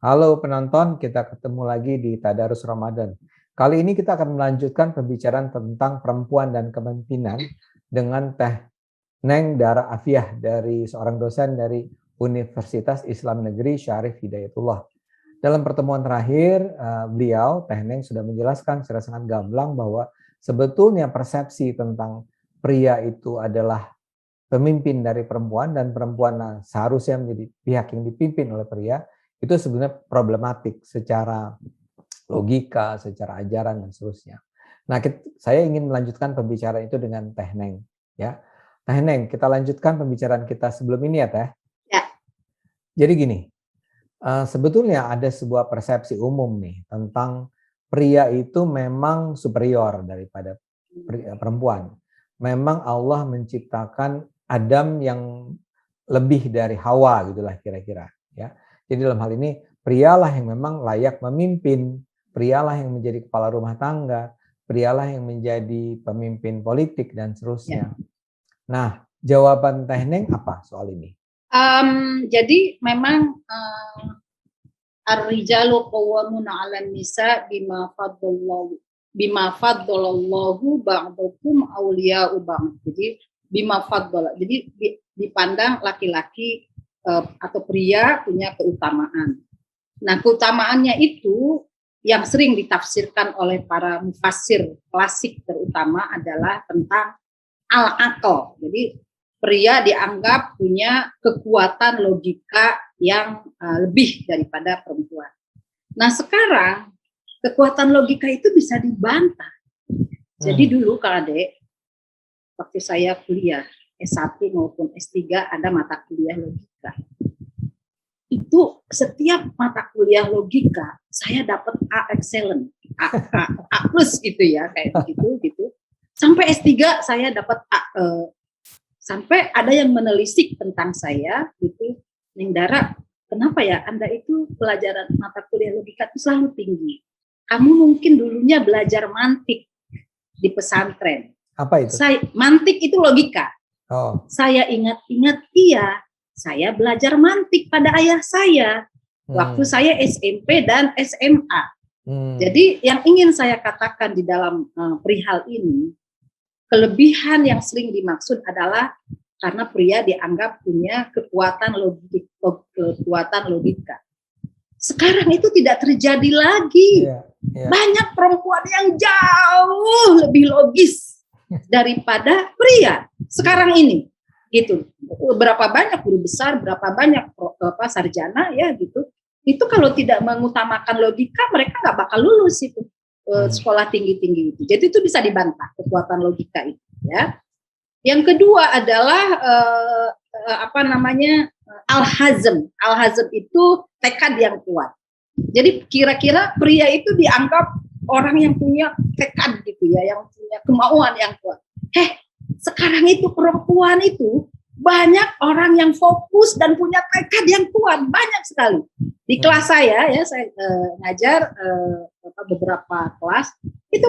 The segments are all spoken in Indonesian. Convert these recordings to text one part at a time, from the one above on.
Halo penonton, kita ketemu lagi di Tadarus Ramadan. Kali ini kita akan melanjutkan pembicaraan tentang perempuan dan kepemimpinan dengan Teh Neng Dara Afiah dari seorang dosen dari Universitas Islam Negeri Syarif Hidayatullah. Dalam pertemuan terakhir, beliau, Teh Neng, sudah menjelaskan secara sangat gamblang bahwa sebetulnya persepsi tentang pria itu adalah pemimpin dari perempuan dan perempuan seharusnya menjadi pihak yang dipimpin oleh pria, itu sebenarnya problematik secara logika, secara ajaran dan seterusnya. Nah, saya ingin melanjutkan pembicaraan itu dengan Teh Neng, ya. Teh Neng, kita lanjutkan pembicaraan kita sebelum ini ya, Teh. Ya. Jadi gini, sebetulnya ada sebuah persepsi umum nih tentang pria itu memang superior daripada perempuan. Memang Allah menciptakan Adam yang lebih dari Hawa gitulah kira-kira, ya. Jadi dalam hal ini prialah yang memang layak memimpin, prialah yang menjadi kepala rumah tangga, prialah yang menjadi pemimpin politik dan seterusnya. Nah, jawaban Teh Neng apa soal ini? Jadi memang ar-rijalu qawwamuna 'alan nisa bima faddalallahu ba'dakum awliya'u ba'd. Jadi bima faddala. Jadi dipandang laki-laki atau pria punya keutamaan. Nah, keutamaannya itu yang sering ditafsirkan oleh para mufassir klasik terutama adalah tentang al-aql. Jadi pria dianggap punya kekuatan logika yang lebih daripada perempuan. Nah, sekarang kekuatan logika itu bisa dibantah. Jadi dulu Kak Ade, waktu saya kuliah S1 maupun S3 ada mata kuliah logika. Itu setiap mata kuliah logika saya dapat A excellent, A plus gitu ya, kayak gitu. Sampai S3 saya dapat A, sampai ada yang menelisik tentang saya gitu, Neng Dara, kenapa ya Anda itu pelajaran mata kuliah logika itu selalu tinggi? Kamu mungkin dulunya belajar mantik di pesantren. Apa itu? Mantik itu logika. Oh. Saya ingat-ingat, iya, saya belajar mantik pada ayah saya waktu saya SMP dan SMA. Jadi yang ingin saya katakan di dalam perihal ini, kelebihan yang sering dimaksud adalah karena pria dianggap punya kekuatan logika. Sekarang itu tidak terjadi lagi. Banyak perempuan yang jauh lebih logis daripada pria sekarang ini. Gitu. Berapa banyak guru besar, berapa banyak sarjana ya gitu. Itu kalau tidak mengutamakan logika, mereka nggak bakal lulus itu sekolah tinggi-tinggi itu. Jadi itu bisa dibantah kekuatan logika itu, ya. Yang kedua adalah al-hazm. Al-hazm itu tekad yang kuat. Jadi kira-kira pria itu dianggap orang yang punya tekad gitu ya, yang punya kemauan yang kuat. Sekarang itu perempuan itu banyak orang yang fokus dan punya tekad yang kuat, banyak sekali. Di kelas saya ngajar beberapa kelas, itu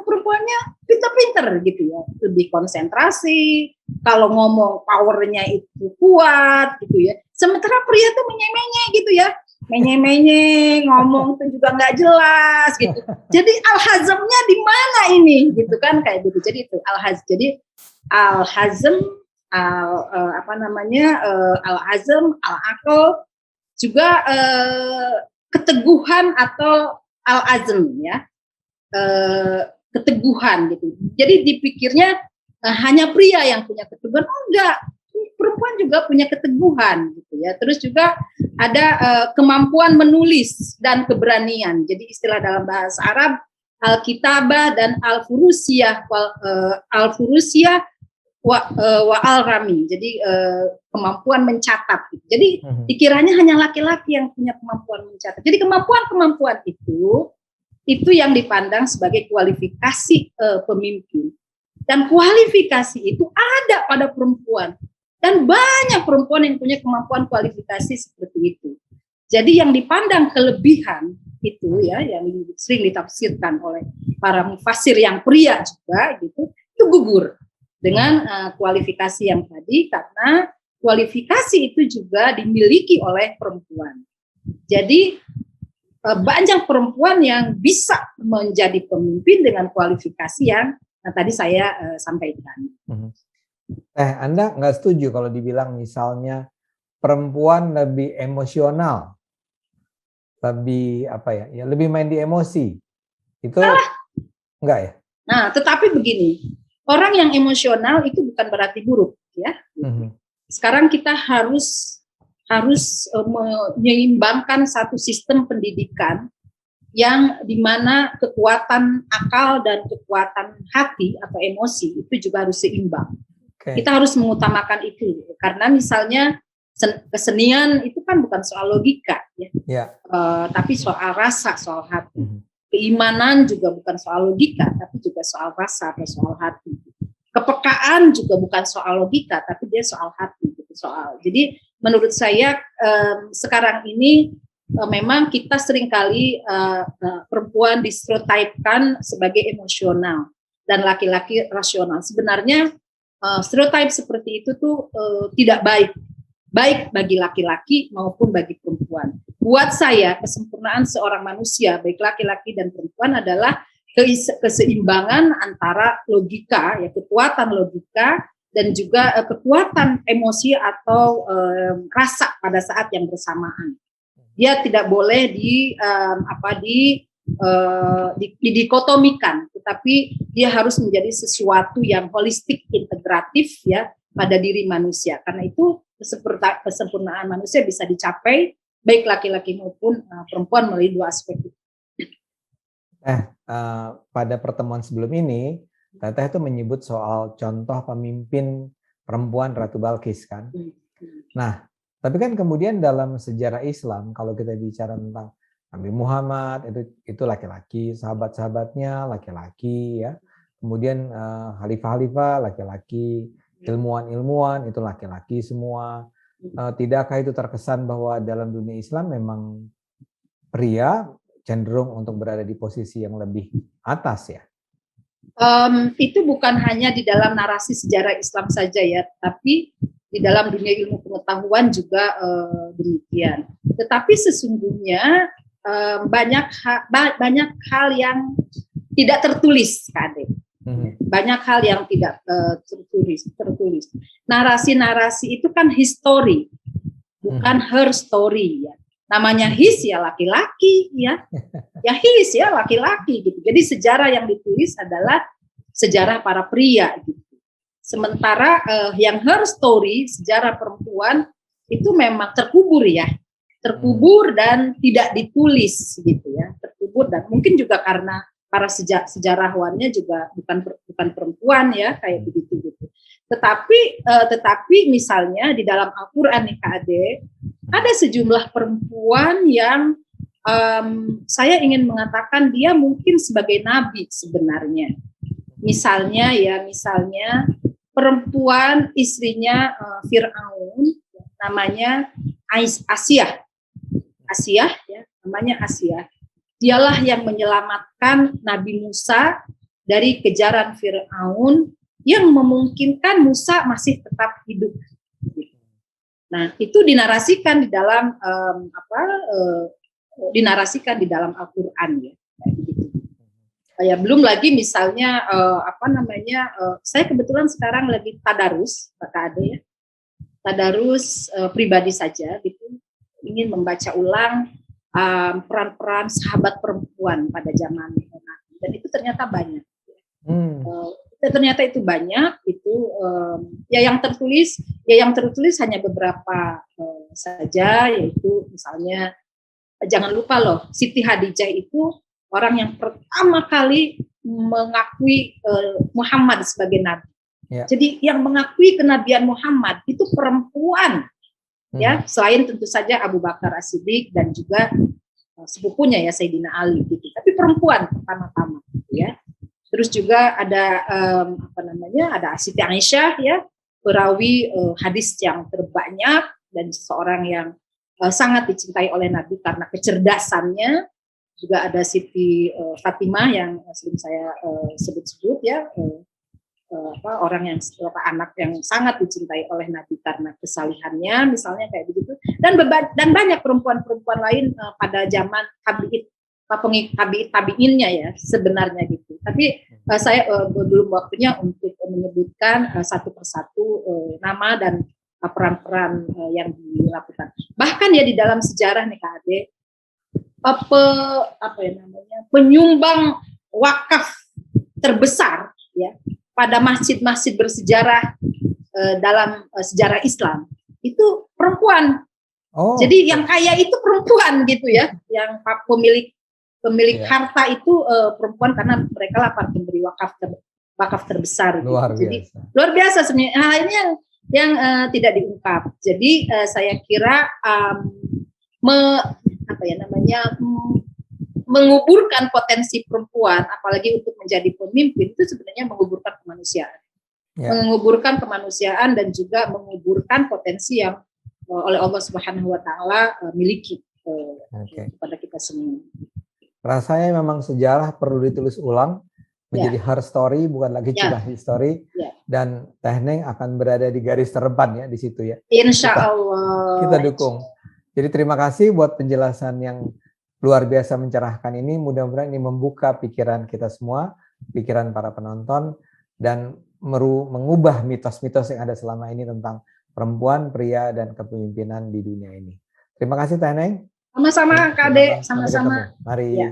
perempuannya pinter-pinter gitu ya, lebih konsentrasi, kalau ngomong powernya itu kuat gitu ya. Sementara pria tuh menye-menye gitu ya, menye-menye, ngomong tuh juga nggak jelas gitu. Jadi al-hazmnya di mana ini gitu kan, kayak gitu. Jadi itu al-hazm. Jadi al-hazm, al-azm, al-aql, juga keteguhan atau al-azm ya, keteguhan gitu. Jadi dipikirnya hanya pria yang punya keteguhan, enggak, perempuan juga punya keteguhan gitu ya. Terus juga ada kemampuan menulis dan keberanian. Jadi istilah dalam bahasa Arab al-kitabah dan al-furusiyah, al-furusiyah wa al-rami. Jadi kemampuan mencatat. Jadi dikiranya hanya laki-laki yang punya kemampuan mencatat. Jadi kemampuan itu yang dipandang sebagai kualifikasi pemimpin. Dan kualifikasi itu ada pada perempuan. Dan banyak perempuan yang punya kemampuan kualifikasi seperti itu. Jadi yang dipandang kelebihan itu ya, yang sering ditafsirkan oleh para mufassir yang pria juga gitu, itu gugur dengan kualifikasi yang tadi, karena kualifikasi itu juga dimiliki oleh perempuan. Jadi banyak perempuan yang bisa menjadi pemimpin dengan kualifikasi yang tadi saya sampaikan. Anda nggak setuju kalau dibilang misalnya perempuan lebih emosional, lebih lebih main di emosi, itu enggak ya? Nah, tetapi begini, orang yang emosional itu bukan berarti buruk, ya. Sekarang kita harus menyeimbangkan satu sistem pendidikan yang dimana kekuatan akal dan kekuatan hati atau emosi itu juga harus seimbang. Kita harus mengutamakan itu, karena misalnya kesenian itu kan bukan soal logika, ya. Tapi soal rasa, soal hati. Keimanan juga bukan soal logika, tapi juga soal rasa atau soal hati. Kepekaan juga bukan soal logika, tapi dia soal hati. Jadi menurut saya sekarang ini memang kita seringkali perempuan distereotipkan sebagai emosional dan laki-laki rasional. Sebenarnya stereotip seperti itu tuh tidak baik bagi laki-laki maupun bagi perempuan. Buat saya, kesempurnaan seorang manusia, baik laki-laki dan perempuan, adalah keseimbangan antara logika, ya, kekuatan logika, dan juga kekuatan emosi atau rasa pada saat yang bersamaan. Dia tidak boleh dikotomikan, tetapi dia harus menjadi sesuatu yang holistik, integratif, ya, pada diri manusia. Karena itu kesempurnaan manusia bisa dicapai baik laki-laki maupun perempuan melalui dua aspek itu. Pada pertemuan sebelum ini, Teteh itu menyebut soal contoh pemimpin perempuan Ratu Balkis kan. Nah, tapi kan kemudian dalam sejarah Islam, kalau kita bicara tentang Nabi Muhammad itu laki-laki, sahabat-sahabatnya laki-laki, ya. Kemudian khalifah-khalifah laki-laki, ilmuwan-ilmuwan itu laki-laki semua. Tidakkah itu terkesan bahwa dalam dunia Islam memang pria cenderung untuk berada di posisi yang lebih atas, ya? Itu bukan hanya di dalam narasi sejarah Islam saja, ya, tapi di dalam dunia ilmu pengetahuan juga demikian. Tetapi sesungguhnya banyak hal yang tidak tertulis, Kak Ade. Banyak hal yang tidak tertulis. Narasi-narasi itu kan history, bukan her story, ya. Namanya his, ya laki-laki, ya. Ya his, ya laki-laki, gitu. Jadi sejarah yang ditulis adalah sejarah para pria, gitu. Sementara yang her story, sejarah perempuan, itu memang terkubur, ya. Terkubur dan tidak ditulis, gitu, ya. Terkubur, dan mungkin juga karena para sejarawannya juga bukan perempuan, ya, kayak begitu gitu. Tetapi misalnya di dalam Al-Qur'an nih, Kak Ade, ada sejumlah perempuan yang saya ingin mengatakan dia mungkin sebagai nabi sebenarnya. Misalnya perempuan istrinya Fir'aun, namanya Asyah, ya, namanya Asyah. Dialah yang menyelamatkan Nabi Musa dari kejaran Fir'aun yang memungkinkan Musa masih tetap hidup. Nah, itu dinarasikan di dalam Al-Qur'an, ya. Ya, belum lagi misalnya saya kebetulan sekarang lagi tadarus, Kak Ade, ya. Tadarus pribadi saja gitu. Ingin membaca ulang peran-peran sahabat perempuan pada zaman Nabi, dan itu ternyata banyak. Ternyata itu banyak, itu yang tertulis hanya beberapa saja, yaitu misalnya jangan lupa loh, Siti Hadijah itu orang yang pertama kali mengakui Muhammad sebagai nabi. Ya. Jadi yang mengakui kenabian Muhammad itu perempuan. Ya, selain tentu saja Abu Bakar As-Siddiq dan juga sepupunya, ya, Sayyidina Ali gitu. Tapi perempuan pertama-tama, gitu, ya. Terus juga ada ada Siti Aisyah, ya, perawi hadis yang terbanyak dan seorang yang sangat dicintai oleh Nabi karena kecerdasannya. Juga ada Siti Fatimah yang sering saya sebut-sebut, ya, orang yang anak yang sangat dicintai oleh Nabi karena kesalihannya, misalnya kayak begitu. Dan banyak perempuan-perempuan lain pada zaman tabiinnya ya sebenarnya gitu. Tapi saya belum waktunya untuk menyebutkan satu persatu nama dan peran-peran yang dilakukan. Bahkan ya di dalam sejarah nih Kak Ade, penyumbang wakaf terbesar ya pada masjid-masjid bersejarah dalam sejarah Islam itu perempuan. Oh. Jadi yang kaya itu perempuan gitu ya, yang pemilik harta itu perempuan karena mereka lah para pemberi wakaf terbesar. Luar gitu. Jadi biasa. luar biasa sebenarnya. Nah, ini yang tidak diungkap. Jadi saya kira menguburkan potensi perempuan, apalagi untuk menjadi pemimpin, itu sebenarnya menguburkan kemanusiaan. Menguburkan kemanusiaan dan juga menguburkan potensi yang oleh Allah Subhanahu wa Ta'ala miliki kepada kita semua. Rasanya memang sejarah perlu ditulis ulang menjadi hard story, bukan lagi cuma history. Dan Teh Neng akan berada di garis terdepan ya di situ ya. Insya Allah. Kita dukung. Jadi terima kasih buat penjelasan yang luar biasa mencerahkan ini. Mudah-mudahan ini membuka pikiran kita semua, pikiran para penonton, dan mengubah mitos-mitos yang ada selama ini tentang perempuan, pria, dan kepemimpinan di dunia ini. Terima kasih Teh Neng. Sama-sama Kak Ade, sama-sama. Mari. Ya.